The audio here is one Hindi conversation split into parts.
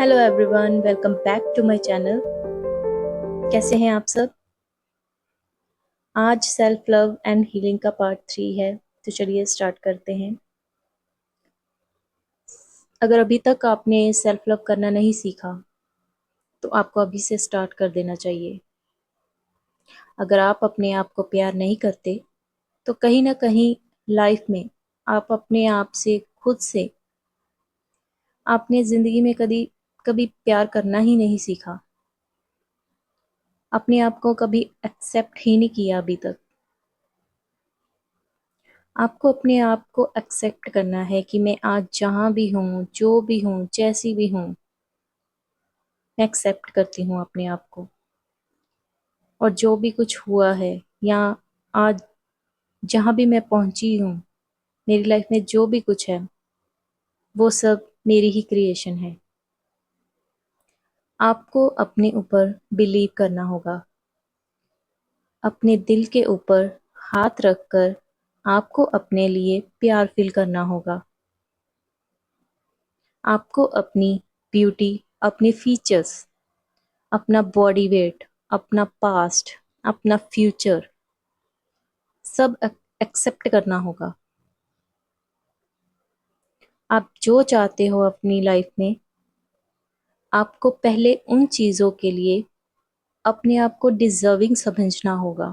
Hello everyone, welcome back to my channel. कैसे हैं आप सब? आज सेल्फ लव एंड हीलिंग का पार्ट 3 है, तो चलिए स्टार्ट करते हैं। अगर अभी तक आपने सेल्फ लव करना नहीं सीखा तो आपको अभी से स्टार्ट कर देना चाहिए। अगर आप अपने आप को प्यार नहीं करते तो कहीं ना कहीं लाइफ में आप अपने आप से खुद से आपने ज़िंदगी में कभी कभी प्यार करना ही नहीं सीखा। अपने आप को कभी एक्सेप्ट ही नहीं किया अभी तक। आपको अपने आप को एक्सेप्ट करना है कि मैं आज जहाँ भी हूँ, जो भी हूँ, जैसी भी हूँ, मैं एक्सेप्ट करती हूँ अपने आप को। और जो भी कुछ हुआ है या आज जहाँ भी मैं पहुँची हूँ, मेरी लाइफ में जो भी कुछ है वो सब मेरी ही क्रिएशन है। आपको अपने ऊपर बिलीव करना होगा। अपने दिल के ऊपर हाथ रखकर आपको अपने लिए प्यार फील करना होगा। आपको अपनी ब्यूटी, अपने फीचर्स, अपना बॉडी वेट, अपना पास्ट, अपना फ्यूचर सब एक्सेप्ट करना होगा। आप जो चाहते हो अपनी लाइफ में, आपको पहले उन चीज़ों के लिए अपने आप को डिजर्विंग समझना होगा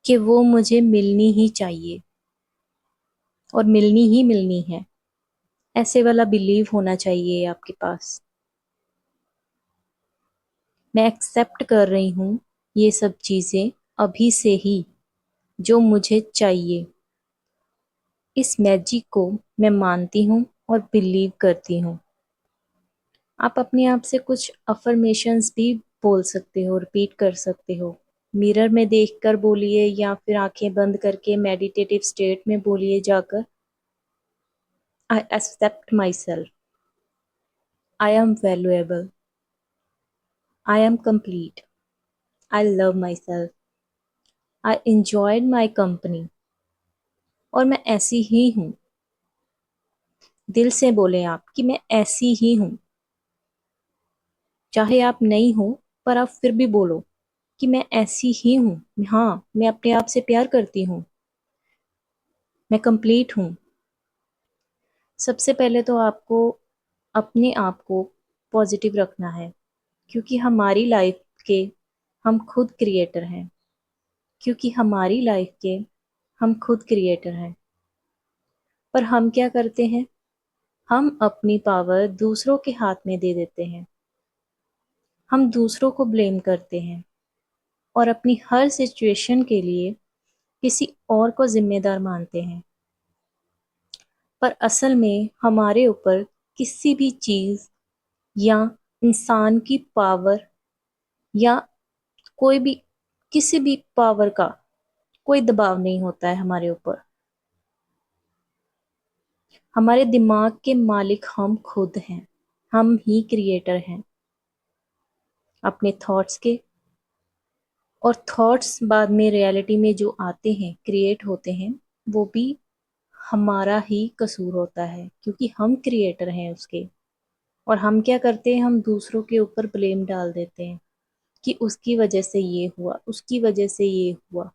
कि वो मुझे मिलनी ही चाहिए और मिलनी ही मिलनी है। ऐसे वाला बिलीव होना चाहिए आपके पास। मैं एक्सेप्ट कर रही हूँ ये सब चीज़ें अभी से ही, जो मुझे चाहिए। इस मैजिक को मैं मानती हूँ और बिलीव करती हूँ। आप अपने आप से कुछ अफर्मेशंस भी बोल सकते हो, रिपीट कर सकते हो। मिरर में देखकर बोलिए या फिर आंखें बंद करके मेडिटेटिव स्टेट में बोलिए जाकर, I accept myself, I am valuable, I am complete, I love myself, I enjoyed my company. और मैं ऐसी ही हूँ। दिल से बोलें आप कि मैं ऐसी ही हूँ। चाहे आप नहीं हो, पर आप फिर भी बोलो कि मैं ऐसी ही हूँ। हाँ, मैं अपने आप से प्यार करती हूँ। मैं कंप्लीट हूँ। सबसे पहले तो आपको अपने आप को पॉजिटिव रखना है, क्योंकि हमारी लाइफ के हम खुद क्रिएटर हैं। क्योंकि हमारी लाइफ के हम खुद क्रिएटर हैं। पर हम क्या करते हैं? हम अपनी पावर दूसरों के हाथ में दे देते हैं। हम दूसरों को ब्लेम करते हैं और अपनी हर सिचुएशन के लिए किसी और को जिम्मेदार मानते हैं। पर असल में हमारे ऊपर किसी भी चीज या इंसान की पावर या कोई भी किसी भी पावर का कोई दबाव नहीं होता है हमारे ऊपर। हमारे दिमाग के मालिक हम खुद हैं। हम ही क्रिएटर हैं अपने थॉट्स के। और थॉट्स बाद में रियलिटी में जो आते हैं, क्रिएट होते हैं, वो भी हमारा ही कसूर होता है, क्योंकि हम क्रिएटर हैं उसके। और हम क्या करते हैं? हम दूसरों के ऊपर ब्लेम डाल देते हैं कि उसकी वजह से ये हुआ, उसकी वजह से ये हुआ।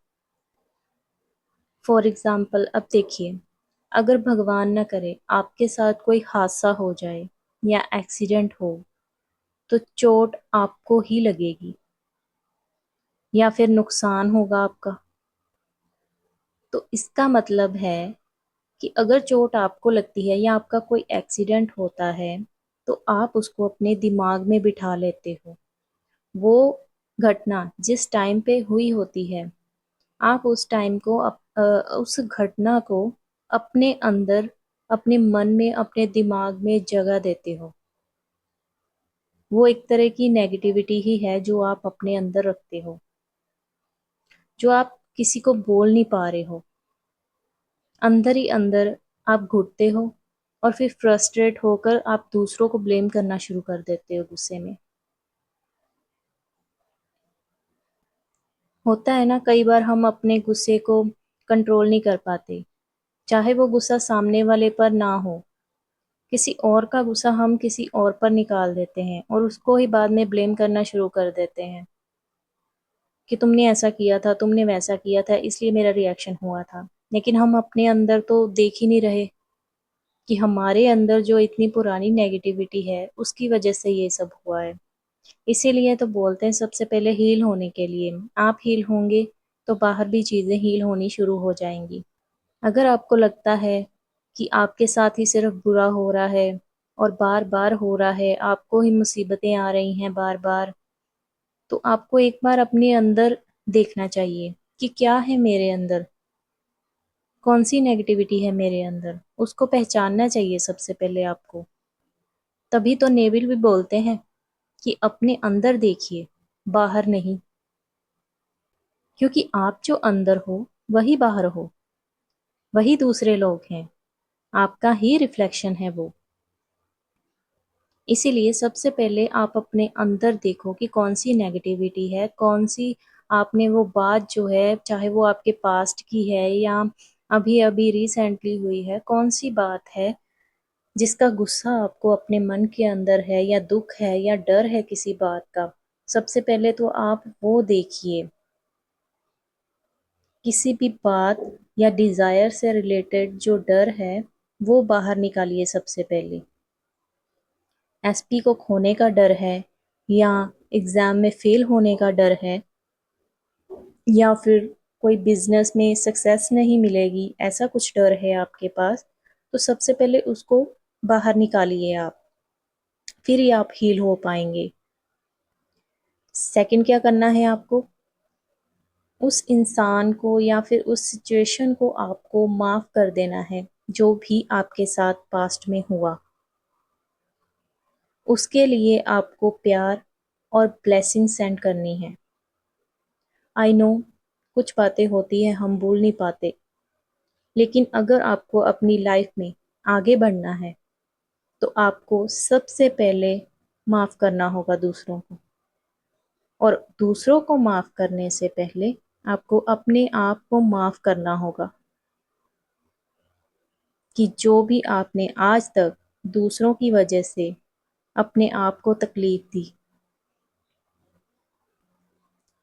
फॉर एग्जाम्पल, अब देखिए, अगर भगवान न करे आपके साथ कोई हादसा हो जाए या एक्सीडेंट हो, तो चोट आपको ही लगेगी या फिर नुकसान होगा आपका। तो इसका मतलब है कि अगर चोट आपको लगती है या आपका कोई एक्सीडेंट होता है, तो आप उसको अपने दिमाग में बिठा लेते हो। वो घटना जिस टाइम पे हुई होती है, आप उस टाइम को उस घटना को अपने अंदर, अपने मन में, अपने दिमाग में जगह देते हो। वो एक तरह की नेगेटिविटी ही है जो आप अपने अंदर रखते हो, जो आप किसी को बोल नहीं पा रहे हो। अंदर ही अंदर आप घुटते हो और फिर फ्रस्ट्रेट होकर आप दूसरों को ब्लेम करना शुरू कर देते हो गुस्से में। होता है ना, कई बार हम अपने गुस्से को कंट्रोल नहीं कर पाते, चाहे वो गुस्सा सामने वाले पर ना हो, किसी और का गुस्सा हम किसी और पर निकाल देते हैं और उसको ही बाद में ब्लेम करना शुरू कर देते हैं कि तुमने ऐसा किया था, तुमने वैसा किया था, इसलिए मेरा रिएक्शन हुआ था। लेकिन हम अपने अंदर तो देख ही नहीं रहे कि हमारे अंदर जो इतनी पुरानी नेगेटिविटी है, उसकी वजह से ये सब हुआ है। इसीलिए तो बोलते हैं सबसे पहले हील होने के लिए, आप हील होंगे तो बाहर भी चीज़ें हील होनी शुरू हो जाएंगी। अगर आपको लगता है कि आपके साथ ही सिर्फ बुरा हो रहा है और बार बार हो रहा है, आपको ही मुसीबतें आ रही हैं बार बार, तो आपको एक बार अपने अंदर देखना चाहिए कि क्या है मेरे अंदर, कौन सी नेगेटिविटी है मेरे अंदर, उसको पहचानना चाहिए सबसे पहले आपको। तभी तो नेविल भी बोलते हैं कि अपने अंदर देखिए, बाहर नहीं। क्योंकि आप जो अंदर हो वही बाहर हो, वही दूसरे लोग हैं, आपका ही रिफ्लेक्शन है वो। इसीलिए सबसे पहले आप अपने अंदर देखो कि कौन सी नेगेटिविटी है, कौन सी आपने वो बात जो है, चाहे वो आपके पास्ट की है या अभी अभी रिसेंटली हुई है, कौन सी बात है जिसका गुस्सा आपको अपने मन के अंदर है, या दुख है या डर है किसी बात का। सबसे पहले तो आप वो देखिए, किसी भी बात या डिजायर से रिलेटेड जो डर है वो बाहर निकालिए सबसे पहले। एसपी को खोने का डर है, या एग्जाम में फेल होने का डर है, या फिर कोई बिजनेस में सक्सेस नहीं मिलेगी, ऐसा कुछ डर है आपके पास, तो सबसे पहले उसको बाहर निकालिए आप, फिर ही आप हील हो पाएंगे। सेकंड क्या करना है आपको, उस इंसान को या फिर उस सिचुएशन को आपको माफ कर देना है, जो भी आपके साथ पास्ट में हुआ। उसके लिए आपको प्यार और ब्लेसिंग सेंड करनी है। आई नो कुछ बातें होती है हम भूल नहीं पाते, लेकिन अगर आपको अपनी लाइफ में आगे बढ़ना है तो आपको सबसे पहले माफ करना होगा दूसरों को, और दूसरों को माफ करने से पहले आपको अपने आप को माफ करना होगा कि जो भी आपने आज तक दूसरों की वजह से अपने आप को तकलीफ दी।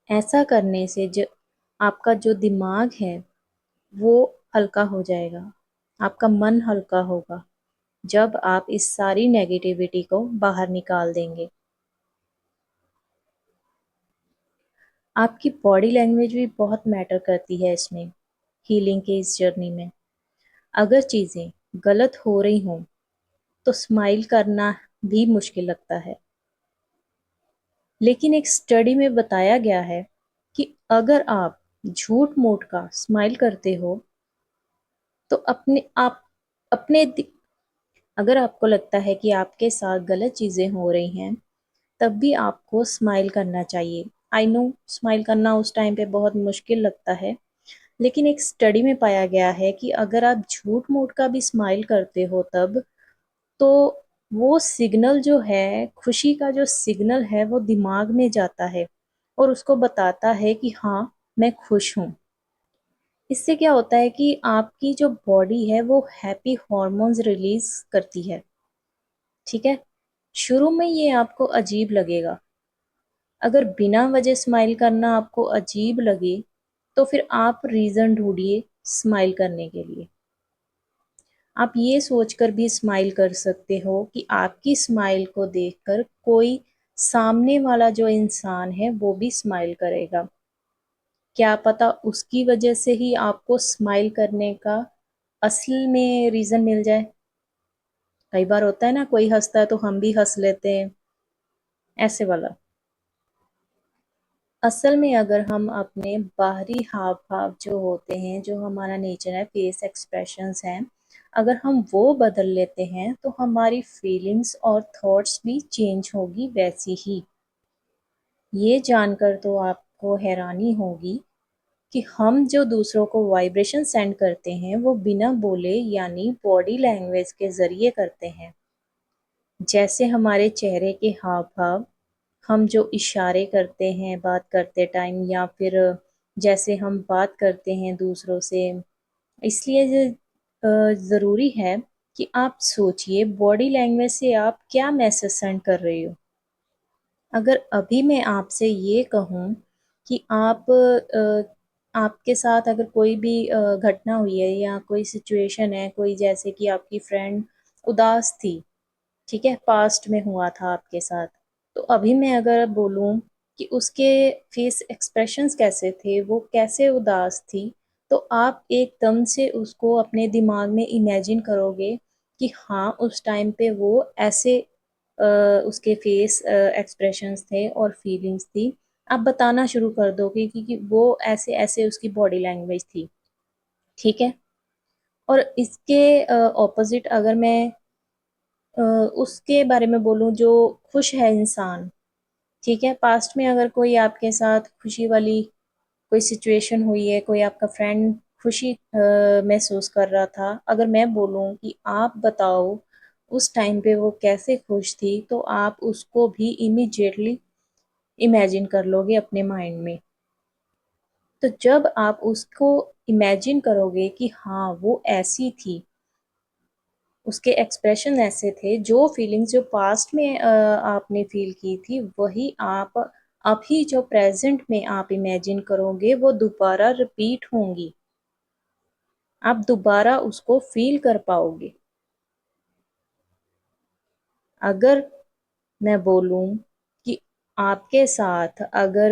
ऐसा करने से जो आपका जो दिमाग है वो हल्का हो जाएगा, आपका मन हल्का होगा जब आप इस सारी नेगेटिविटी को बाहर निकाल देंगे। आपकी बॉडी लैंग्वेज भी बहुत मैटर करती है इसमें, हीलिंग के इस जर्नी में। अगर चीज़ें गलत हो रही हों तो स्माइल करना भी मुश्किल लगता है, लेकिन एक स्टडी में बताया गया है कि अगर आप झूठ मूठ का स्माइल करते हो तो अपने आप अपने अगर आपको लगता है कि आपके साथ गलत चीज़ें हो रही हैं, तब भी आपको स्माइल करना चाहिए। आई नो स्माइल करना उस टाइम पे बहुत मुश्किल लगता है, लेकिन एक स्टडी में पाया गया है कि अगर आप झूठ मूठ का भी स्माइल करते हो तब, तो वो सिग्नल जो है, खुशी का जो सिग्नल है, वो दिमाग में जाता है और उसको बताता है कि हाँ मैं खुश हूँ। इससे क्या होता है कि आपकी जो बॉडी है वो हैप्पी हॉर्मोन्स रिलीज करती है। ठीक है, शुरू में ये आपको अजीब लगेगा, अगर बिना वजह स्माइल करना आपको अजीब लगे तो फिर आप रीजन ढूंढिए स्माइल करने के लिए। आप ये सोचकर भी स्माइल कर सकते हो कि आपकी स्माइल को देखकर कोई सामने वाला जो इंसान है वो भी स्माइल करेगा। क्या पता उसकी वजह से ही आपको स्माइल करने का असल में रीजन मिल जाए। कई बार होता है ना, कोई हंसता है तो हम भी हंस लेते हैं, ऐसे वाला। असल में अगर हम अपने बाहरी हाव भाव जो होते हैं, जो हमारा नेचर है, फेस एक्सप्रेशंस हैं, अगर हम वो बदल लेते हैं तो हमारी फीलिंग्स और थॉट्स भी चेंज होगी वैसी ही। ये जानकर तो आपको हैरानी होगी कि हम जो दूसरों को वाइब्रेशन सेंड करते हैं वो बिना बोले यानी बॉडी लैंग्वेज के जरिए करते हैं। जैसे हमारे चेहरे के हाव भाव, हम जो इशारे करते हैं बात करते टाइम, या फिर जैसे हम बात करते हैं दूसरों से। इसलिए ज़रूरी है कि आप सोचिए बॉडी लैंग्वेज से आप क्या मैसेज सेंड कर रहे हो। अगर अभी मैं आपसे ये कहूँ कि आपके साथ अगर कोई भी घटना हुई है या कोई सिचुएशन है, कोई जैसे कि आपकी फ्रेंड उदास थी, ठीक है, पास्ट में हुआ था आपके साथ, तो अभी मैं अगर बोलूं कि उसके फेस एक्सप्रेशंस कैसे थे, वो कैसे उदास थी, तो आप एकदम से उसको अपने दिमाग में इमेजिन करोगे कि हाँ उस टाइम पे वो ऐसे उसके फेस एक्सप्रेशंस थे और फीलिंग्स थी। आप बताना शुरू कर दोगे कि वो ऐसे ऐसे उसकी बॉडी लैंग्वेज थी। ठीक है। और इसके ऑपोजिट अगर मैं उसके बारे में बोलूं जो खुश है इंसान, ठीक है, पास्ट में अगर कोई आपके साथ खुशी वाली कोई सिचुएशन हुई है, कोई आपका फ्रेंड खुशी महसूस कर रहा था, अगर मैं बोलूं कि आप बताओ उस टाइम पे वो कैसे खुश थी, तो आप उसको भी इमिजिएटली इमेजिन कर लोगे अपने माइंड में। तो जब आप उसको इमेजिन करोगे कि हाँ वो ऐसी थी, उसके एक्सप्रेशन ऐसे थे, जो फीलिंग्स जो पास्ट में आपने फील की थी, वही आप अभी जो प्रेजेंट में आप इमेजिन करोगे वो दोबारा रिपीट होंगी। आप दोबारा उसको फील कर पाओगे। अगर मैं बोलूं कि आपके साथ अगर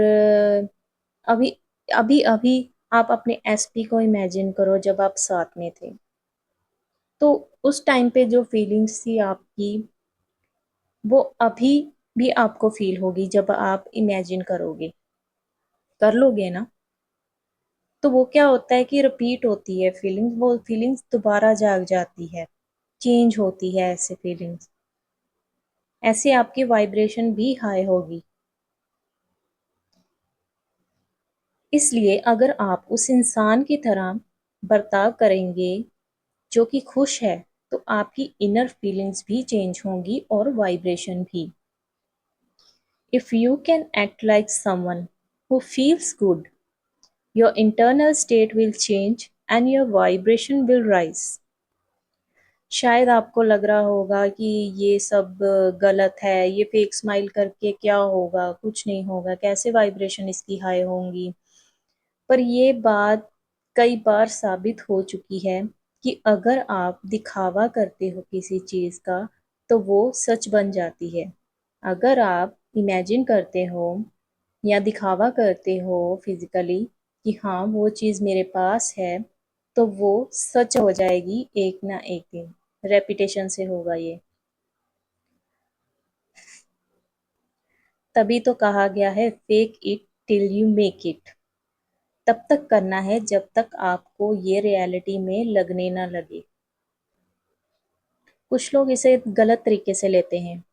अभी अभी अभी आप अपने एसपी को इमेजिन करो जब आप साथ में थे, तो उस टाइम पे जो फीलिंग्स थी आपकी, वो अभी भी आपको फील होगी जब आप इमेजिन करोगे। कर लोगे ना? तो वो क्या होता है कि रिपीट होती है फीलिंग्स, वो फीलिंग्स दोबारा जाग जाती है, चेंज होती है ऐसे फीलिंग्स, ऐसे आपकी वाइब्रेशन भी हाई होगी। इसलिए अगर आप उस इंसान की तरह बर्ताव करेंगे जो कि खुश है, तो आपकी इनर फीलिंग्स भी चेंज होंगी और वाइब्रेशन भी। If you can act like someone who feels good, your internal state will change and your vibration will rise। शायद आपको लग रहा होगा कि ये सब गलत है, ये फेक स्माइल करके क्या होगा, कुछ नहीं होगा, कैसे वाइब्रेशन इसकी हाई होंगी। पर ये बात कई बार साबित हो चुकी है कि अगर आप दिखावा करते हो किसी चीज़ का, तो वो सच बन जाती है। अगर आप इमेजिन करते हो या दिखावा करते हो फिजिकली कि हाँ वो चीज़ मेरे पास है, तो वो सच हो जाएगी एक ना एक दिन। रेपिटेशन से होगा ये। तभी तो कहा गया है fake it till you make it. तब तक करना है जब तक आपको ये रियलिटी में लगने ना लगे। कुछ लोग इसे गलत तरीके से लेते हैं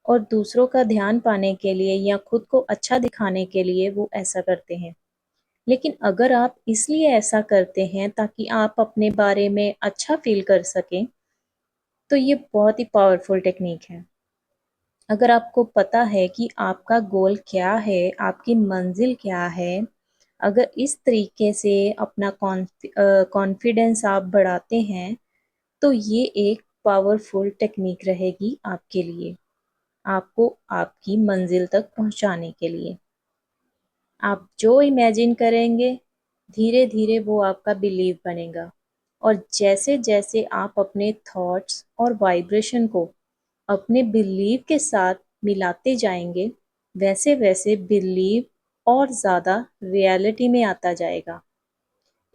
और दूसरों का ध्यान पाने के लिए या खुद को अच्छा दिखाने के लिए वो ऐसा करते हैं। लेकिन अगर आप इसलिए ऐसा करते हैं ताकि आप अपने बारे में अच्छा फील कर सकें, तो ये बहुत ही पावरफुल टेक्निक है। अगर आपको पता है कि आपका गोल क्या है, आपकी मंजिल क्या है, अगर इस तरीके से अपना कॉन्फिडेंस आप बढ़ाते हैं, तो ये एक पावरफुल टेक्निक रहेगी आपके लिए, आपको आपकी मंजिल तक पहुंचाने के लिए। आप जो इमेजिन करेंगे, धीरे धीरे वो आपका बिलीव बनेगा। और जैसे जैसे आप अपने थॉट्स और वाइब्रेशन को अपने बिलीव के साथ मिलाते जाएंगे, वैसे वैसे बिलीव और ज़्यादा रियलिटी में आता जाएगा।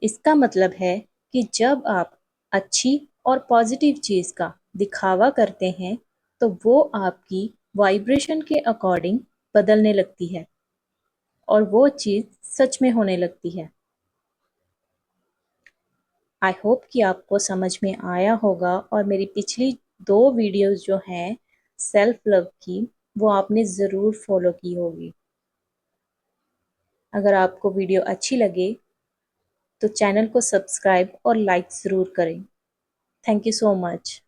इसका मतलब है कि जब आप अच्छी और पॉजिटिव चीज़ का दिखावा करते हैं, तो वो आपकी वाइब्रेशन के अकॉर्डिंग बदलने लगती है और वो चीज़ सच में होने लगती है। आई होप कि आपको समझ में आया होगा और मेरी पिछली 2 वीडियोस जो हैं सेल्फ लव की, वो आपने ज़रूर फॉलो की होगी। अगर आपको वीडियो अच्छी लगे तो चैनल को सब्सक्राइब और लाइक ज़रूर करें। Thank you so much.